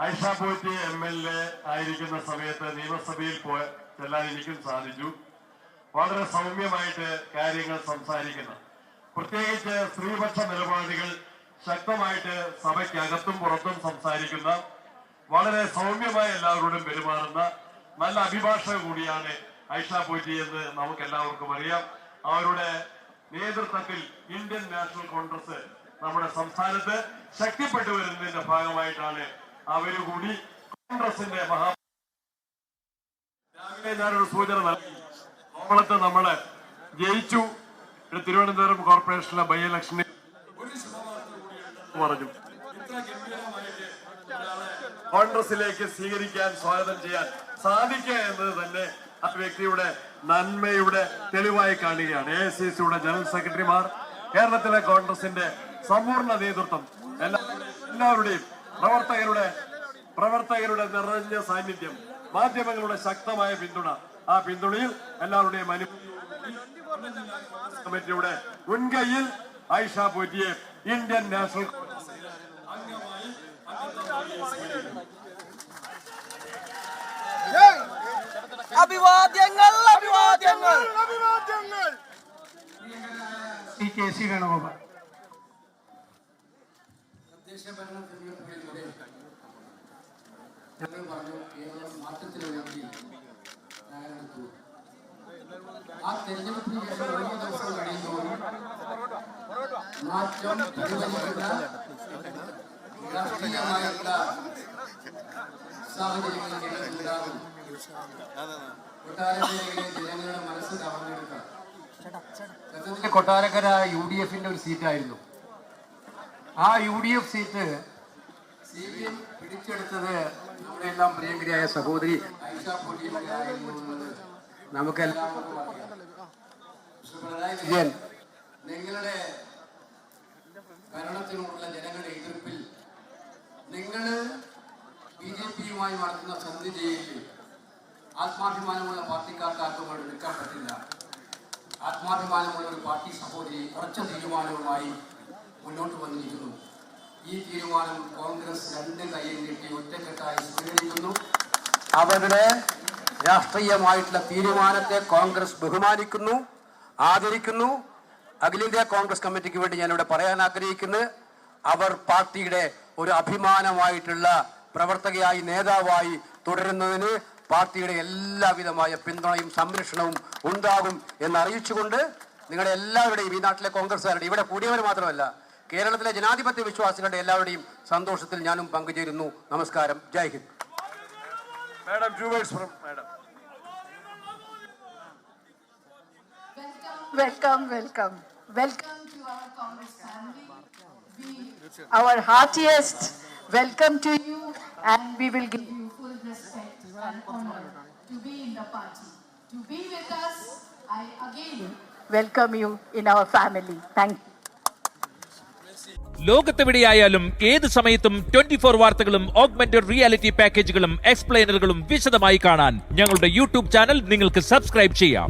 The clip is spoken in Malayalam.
ഐഷ പോറ്റി MLA ആയിരിക്കുന്ന സമയത്ത് നിയമസഭയിൽ ചെല്ലാൻ എനിക്കും സാധിച്ചു. വളരെ സൗമ്യമായിട്ട് കാര്യങ്ങൾ സംസാരിക്കുന്ന, പ്രത്യേകിച്ച് സ്ത്രീപക്ഷ നിലപാടുകൾ ശക്തമായിട്ട് സഭയ്ക്കകത്തും പുറത്തും സംസാരിക്കുന്ന, വളരെ സൗമ്യമായി എല്ലാവരോടും പെരുമാറുന്ന നല്ല അഭിഭാഷക കൂടിയാണ് ഐഷ പോറ്റി എന്ന് നമുക്ക് എല്ലാവർക്കും അറിയാം. അവരുടെ നേതൃത്വത്തിൽ ഇന്ത്യൻ നാഷണൽ കോൺഗ്രസ് നമ്മുടെ സംസ്ഥാനത്ത് ശക്തിപ്പെട്ടു വരുന്നതിന്റെ ഭാഗമായിട്ടാണ് അവര് കൂടി കോൺഗ്രസിന്റെ രാവിലെ ഞാനൊരു സൂചന നൽകി. കോവളത്ത് നമ്മള് ജയിച്ചു. തിരുവനന്തപുരം കോർപ്പറേഷനിലെ ബൈ ഇലക്ഷനിൽ പറഞ്ഞു കോൺഗ്രസിലേക്ക് സ്വീകരിക്കാൻ, സ്വാഗതം ചെയ്യാൻ സാധിക്കുക എന്നത് തന്നെ ആ വ്യക്തിയുടെ നന്മയുടെ തെളിവായി കാണുകയാണ്. AICCയുടെ ജനറൽ സെക്രട്ടറിമാർ, കേരളത്തിലെ കോൺഗ്രസിന്റെ സമ്പൂർണ്ണ നേതൃത്വം, എല്ലാവരുടെയും പ്രവർത്തകരുടെ നിറഞ്ഞ സാന്നിധ്യം, മാധ്യമങ്ങളുടെ ശക്തമായ പിന്തുണ, ആ പിന്തുണയിൽ എല്ലാവരുടെയും കമ്മിറ്റിയുടെ മുൻകൈയിൽ ഐഷ പോറ്റിയെ ഇന്ത്യൻ നാഷണൽ അഭിവാദ്യങ്ങൾ അഭിവാദ്യങ്ങൾ അഭിവാദ്യങ്ങൾ. KC വേണുഗോപാൽ. തദ്ദേശഭരണ തെരഞ്ഞെടുപ്പിലൂടെ ഞങ്ങൾ പറഞ്ഞു കേരളം മാറ്റത്തിന് വേണ്ടി തയ്യാറെടുത്തു. ആ തെരഞ്ഞെടുപ്പിന് ശേഷം ഓരോ ദിവസം കഴിയുന്നതോറും മാറ്റം പരിഗണിക്കുന്ന രാഷ്ട്രീയമായിട്ടുള്ള സാഹചര്യങ്ങൾ കേരളത്തിലുണ്ടാകും. കൊട്ടാരക്കരയിലെ ജനങ്ങളുടെ മനസ്സ് കവർന്നെടുക്കാം. കൊട്ടാരക്കര UDFന്റെ ഒരു സീറ്റായിരുന്നു. ആ UDF സീറ്റ് CPM പിടിച്ചെടുത്തത് നമ്മുടെ എല്ലാം പ്രിയങ്കരിയായ സഹോദരി ഐഷ പോറ്റിയുടെ ആയിരുന്നു എന്നത് നമുക്കെല്ലാവർക്കും അറിയാം. പിണറായി വിജയൻ നിങ്ങളുടെ ഭരണത്തിനോടുള്ള ജനങ്ങളുടെ എതിർപ്പിൽ നിങ്ങൾ BJPയുമായി നടത്തുന്ന സന്ധി ചെയ്യലിൽ ആത്മാഭിമാനമുള്ള പാർട്ടിക്കാർക്ക് ആർക്കും അവിടെ നിൽക്കാൻ പറ്റില്ല. ആത്മാഭിമാനമുള്ള ഒരു പാർട്ടി സഹോദരി ഉറച്ച തീരുമാനവുമായി മുന്നോട്ട് വന്നിരിക്കുന്നു. ഈ തീരുമാനം കോൺഗ്രസ് രണ്ട് കൈയിൽ നീട്ടി ഒറ്റക്കെട്ടായി സ്വീകരിക്കുന്നു. അവരുടെ രാഷ്ട്രീയമായിട്ടുള്ള തീരുമാനത്തെ കോൺഗ്രസ് ബഹുമാനിക്കുന്നു, ആദരിക്കുന്നു. അഖിലേന്ത്യാ കോൺഗ്രസ് കമ്മിറ്റിക്ക് വേണ്ടി ഞാനിവിടെ പറയാൻ ആഗ്രഹിക്കുന്നത്, അവർ പാർട്ടിയുടെ ഒരു അഭിമാനമായിട്ടുള്ള പ്രവർത്തകയായി, നേതാവായി തുടരുന്നതിന് പാർട്ടിയുടെ എല്ലാവിധമായ പിന്തുണയും സംരക്ഷണവും ഉണ്ടാകും എന്നറിയിച്ചുകൊണ്ട് നിങ്ങളുടെ എല്ലാവരുടെയും, ഈ നാട്ടിലെ കോൺഗ്രസ്സുകാരുടെ, ഇവിടെ കൂടിയവർ മാത്രമല്ല കേരളത്തിലെ ജനാധിപത്യ വിശ്വാസികളുടെ എല്ലാവരുടെയും സന്തോഷത്തിൽ ഞാനും പങ്കുചേരുന്നു. നമസ്കാരം. Jai Hind. Madam, 2 words from madam. Welcome to our Congress family. Our heartiest welcome to you, and we will give you full respect and honor to be in the party. To be with us, I again welcome you in our family. Thank you. ലോകത്തെവിടെയായാലും ഏത് സമയത്തും 24 വാർത്തകളും ഓഗ്മെന്റഡ് റിയാലിറ്റി പാക്കേജുകളും എക്സ്പ്ലെയിനറുകളും വിശദമായി കാണാൻ ഞങ്ങളുടെ YouTube ചാനൽ നിങ്ങൾക്ക് സബ്സ്ക്രൈബ് ചെയ്യാം.